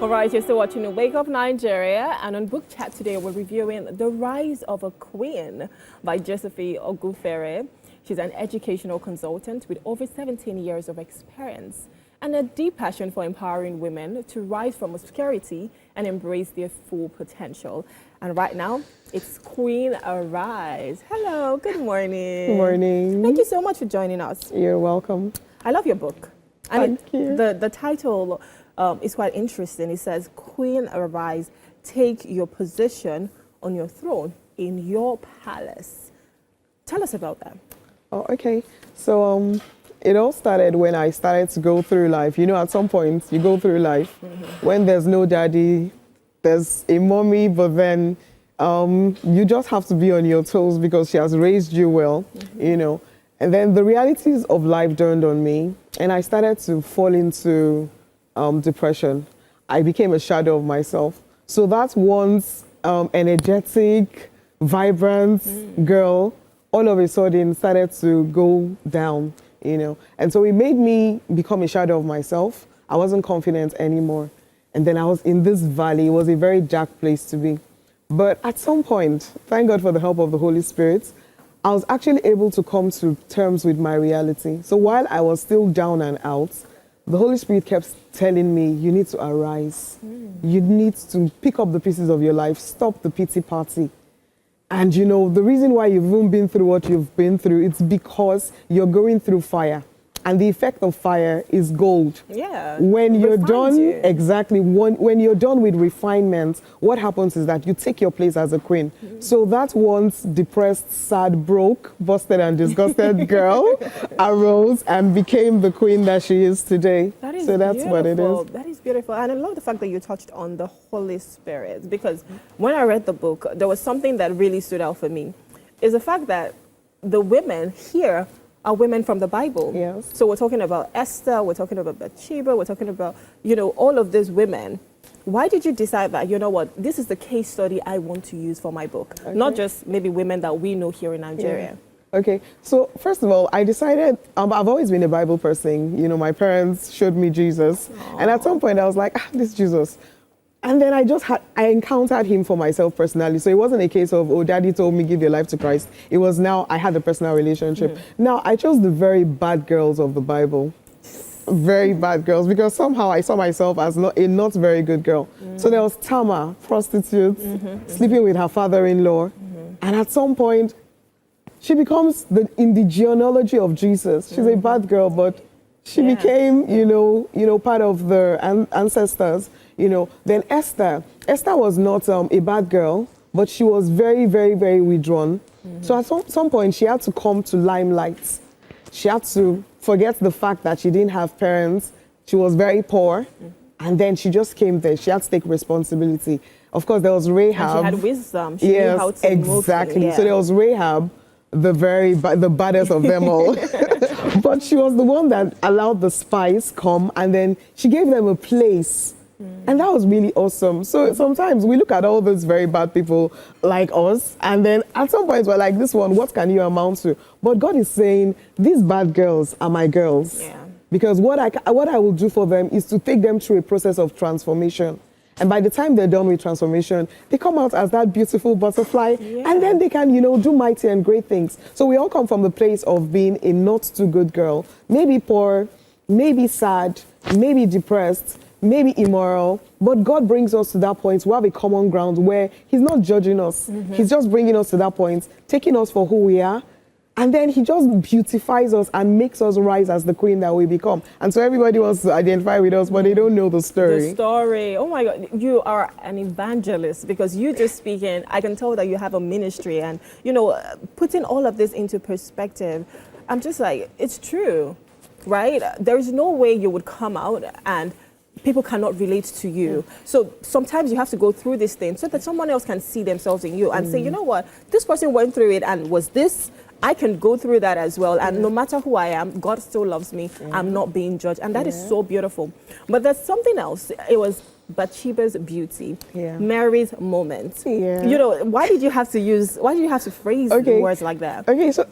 All right, you're still watching Wake Up Nigeria, and on Book Chat today we're reviewing The Rise of a Queen by Josephine Oghenekevbe. She's an educational consultant with over 17 years of experience and a deep passion for empowering women to rise from obscurity and embrace their full potential. And right now, it's Queen Arise. Hello, good morning. Good morning. Thank you so much for joining us. You're welcome. I love your book. Thank you. The title is quite interesting. It says, Queen Arise, take your position on your throne in your palace. Tell us about that. Oh, okay. So it all started when I started to go through life. You know, at some point you go through life when there's no daddy, there's a mommy, but then you just have to be on your toes because she has raised you well, you know. And then the realities of life dawned on me, and I started to fall into depression. I became a shadow of myself. So that once energetic, vibrant girl, all of a sudden started to go down, you know. And so it made me become a shadow of myself. I wasn't confident anymore. And then I was in this valley. It was a very dark place to be. But at some point, thank God for the help of the Holy Spirit, I was actually able to come to terms with my reality. So while I was still down and out, the Holy Spirit kept telling me, you need to arise. You need to pick up the pieces of your life, stop the pity party. And you know, the reason why you've even been through what you've been through, it's because you're going through fire. And the effect of fire is gold. Yeah. When you're done, you. exactly, when you're done with refinement, what happens is that you take your place as a queen. So that once depressed, sad, broke, busted and disgusted girl arose and became the queen that she is today. That is so that's beautiful. what it is. That is beautiful. And I love the fact that you touched on the Holy Spirit, because when I read the book, there was something that really stood out for me. Is the fact that the women here are women from the Bible. Yes. So we're talking about Esther, we're talking about Bathsheba, we're talking about, you know, all of these women. Why did you decide that, you know what, this is the case study I want to use for my book? Okay. Not just maybe women that we know here in Nigeria. Yeah. Okay, so first of all, I decided, I've always been a Bible person. You know, my parents showed me Jesus. Aww. And at some point I was like, this Jesus. And then I encountered him for myself personally. So it wasn't a case of, oh, daddy told me give your life to Christ. It was now I had a personal relationship. Now, I chose the very bad girls of the Bible. Very bad girls, because somehow I saw myself as a not very good girl. So there was Tamar, prostitute, sleeping with her father-in-law. And at some point, she becomes in the genealogy of Jesus. She's a bad girl, but she became, you know, part of the ancestors. You know, then Esther was not a bad girl, but she was very, very, very withdrawn. So at some point, she had to come to limelight. She had to forget the fact that she didn't have parents. She was very poor. And then she just came there. She had to take responsibility. Of course, there was Rahab. And she had wisdom. She knew how to exactly. move. Yeah. So there was Rahab, the baddest of them all. But she was the one that allowed the spies come, and then she gave them a place. And that was really awesome. So sometimes we look at all those very bad people like us, and then at some point we're like, this one, what can you amount to? But God is saying, these bad girls are my girls. Yeah. Because what I will do for them is to take them through a process of transformation. And by the time they're done with transformation, they come out as that beautiful butterfly, and then they can, you know, do mighty and great things. So we all come from the place of being a not too good girl, maybe poor, maybe sad, maybe depressed, maybe immoral, but God brings us to that point. We have a common ground where he's not judging us. He's just bringing us to that point, taking us for who we are. And then he just beautifies us and makes us rise as the queen that we become. And so everybody wants to identify with us, but they don't know the story. The story. Oh my God, you are an evangelist, because you just speaking, I can tell that you have a ministry, and, you know, putting all of this into perspective, I'm just like, it's true, right? There's no way you would come out and people cannot relate to you. So sometimes you have to go through this thing so that someone else can see themselves in you and say, you know what, this person went through it and was this, I can go through that as well. And no matter who I am, God still loves me. I'm not being judged. And that is so beautiful. But there's something else. It was Bathsheba's beauty, Mary's moment. You know, why did you have to phrase words like that? Okay, so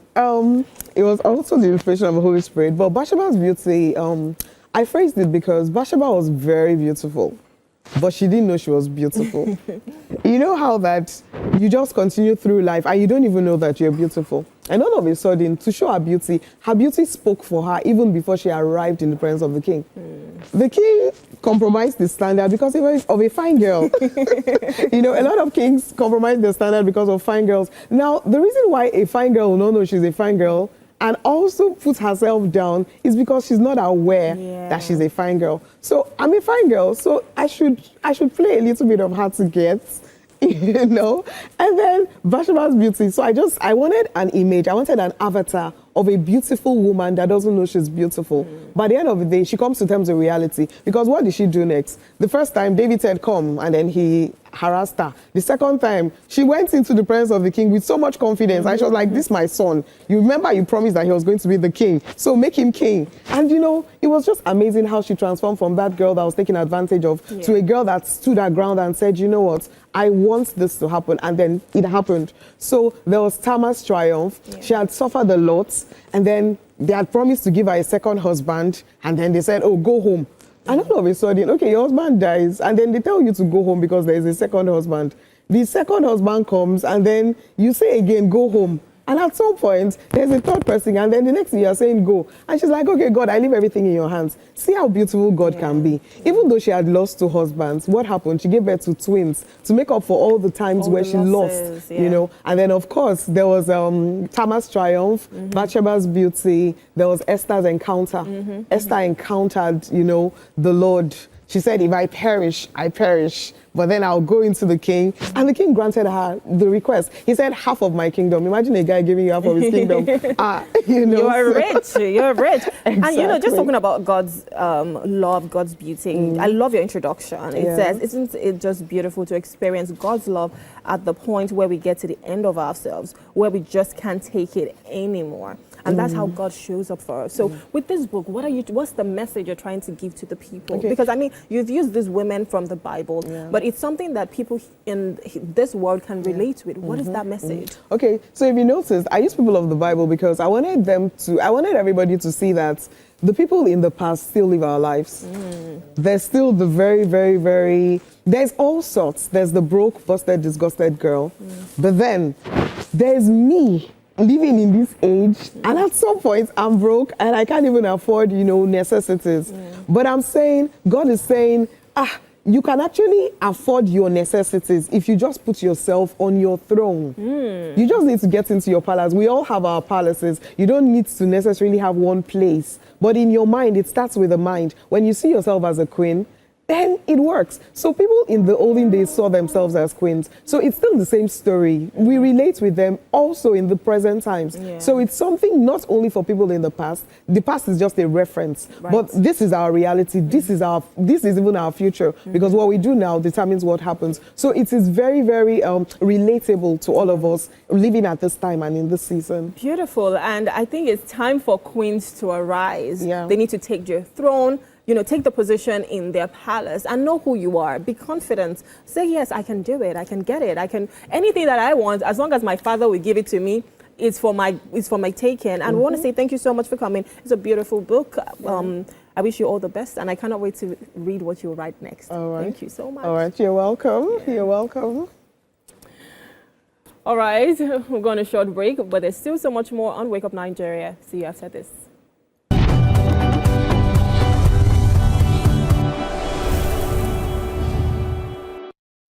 it was also the inspiration of the Holy Spirit. But Bathsheba's beauty, I phrased it because Bathsheba was very beautiful. but she didn't know she was beautiful. You know how that you just continue through life and you don't even know that you're beautiful. And all of a sudden, to show her beauty spoke for her even before she arrived in the presence of the king. The king compromised the standard because he was of a fine girl. You know, a lot of kings compromise the standard because of fine girls. Now, the reason why a fine girl will not know she's a fine girl and also put herself down is because she's not aware that she's a fine girl. So I'm a fine girl, so I should play a little bit of hard to get, you know. And then Bathsheba's beauty. So I wanted an image, I wanted an avatar of a beautiful woman that doesn't know she's beautiful. By the end of the day, she comes to terms with reality. Because what did she do next? The first time, David said, come, and then he harassed her. The second time, she went into the presence of the king with so much confidence. And she was like, this is my son. You remember you promised that he was going to be the king. So make him king. And you know, it was just amazing how she transformed from that girl that was taken advantage of to a girl that stood her ground and said, you know what? I want this to happen. And then it happened. So there was Tamar's triumph. She had suffered a lot. And then they had promised to give her a second husband. And then they said, oh, go home. And all of a sudden, okay, your husband dies. And then they tell you to go home because there is a second husband. The second husband comes and then you say again, go home. And at some point, there's a third person, and then the next thing you're saying, go. And she's like, okay, God, I leave everything in your hands. See how beautiful God can be. Even though she had lost 2 husbands, what happened? She gave birth to twins to make up for all the times where she lost, you know. And then, of course, there was Tamar's triumph, Bathsheba's beauty, there was Esther's encounter. Esther encountered, you know, the Lord. She said, if I perish, I perish. But then I'll go into the king. And the king granted her the request. He said, half of my kingdom. Imagine a guy giving you half of his kingdom. You know, you're rich. You're rich. Exactly. And, you know, just talking about God's love, God's beauty. I love your introduction. It says, isn't it just beautiful to experience God's love at the point where we get to the end of ourselves, where we just can't take it anymore. And that's how God shows up for us. So with this book, what's the message you're trying to give to the people? Okay. Because, I mean, you've used these women from the Bible, but it's something that people in this world can relate with. What is that message? Okay, so if you notice, I use people of the Bible because I wanted everybody to see that the people in the past still live our lives. There's still the very, very, very, there's all sorts. There's the broke, busted, disgusted girl. But then there's me living in this age, and at some point I'm broke and I can't even afford, you know, necessities. But I'm saying, God is saying, you can actually afford your necessities if you just put yourself on your throne. You just need to get into your palace. We all have our palaces. You don't need to necessarily have one place. But in your mind, it starts with the mind. When you see yourself as a queen, then it works. So people in the olden days saw themselves as queens. So it's still the same story. We relate with them also in the present times. So it's something not only for people in the past. The past is just a reference. But this is our reality. This is even our future. Because what we do now determines what happens. So it is very, very relatable to all of us living at this time and in this season. Beautiful. And I think it's time for queens to arise. They need to take their throne, you know, take the position in their palace and know who you are. Be confident. Say, yes, I can do it. I can get it. I can, anything that I want, as long as my Father will give it to me, it's for my taking. And I want to say thank you so much for coming. It's a beautiful book. I wish you all the best, and I cannot wait to read what you write next. All right. Thank you so much. All right, you're welcome. You're welcome. All right, we're going to short break, but there's still so much more on Wake Up Nigeria. See you after this.